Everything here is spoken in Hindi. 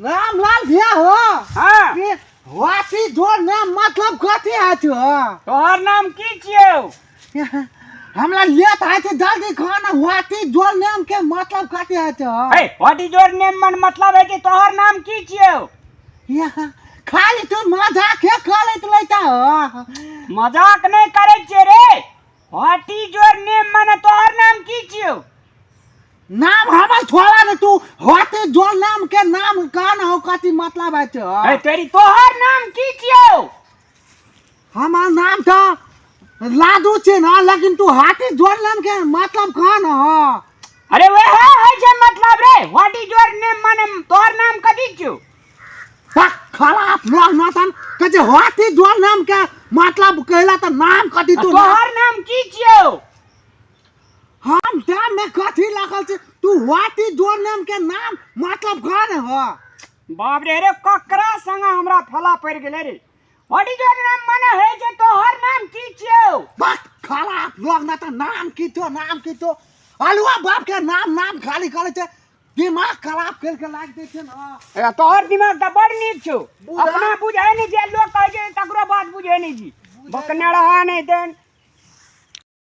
रामलाल भैया हो हाँ ये वासी जोड़ नाम मतलब कथी है छो तोहर नाम की छियौ? हमरा लेत है छे जल्दी खाना वासी जोड़ नाम के मतलब कथी है छो हे व्हाट इज योर नेम मन मतलब है कि तोहर नाम की छियौ? खाली तू मजाक है करत लेता हो मजाक नहीं करे छे रे। व्हाट इज योर नेम मन तोहर नाम की छियौ? नाम हमर छोड़ा ने तू वासी जोड़ नाम के नाम कहना हो कथी मतलब है छो हे तेरी तोहर नाम की छियौ? हमार नाम तो लादू छे ना लेकिन तू हाथी जोड़ नाम के मतलब कहना हो अरे वे है छे मतलब रे। व्हाट इज योर नेम मन तोहर नाम कथी छियौ? खराब लोग नतन कहे हाथी जोड़ नाम के मतलब कहला तो नाम कथी तू तोहर नाम की छियौ? हम टाइम में कथी लागल छे तू हाथी जोड़ नाम के नाम मतलब कहना हो बाप रे रे ककरा संग हमरा फला पड़ गेले रे। व्हाट इज योर नेम माने है जे तोहर नाम की छियौ? बस खराब लोग ना तो नाम की तो अलुआ बाप के नाम खाली करे छे दिमाग खराब करके लाग दे छे ना तोहर दिमाग तो बड़ नीक छौ। अपना बुझे नहीं जे लोग कहे जे तकरो बात बुझे नहीं जी बकने रहा नहीं देन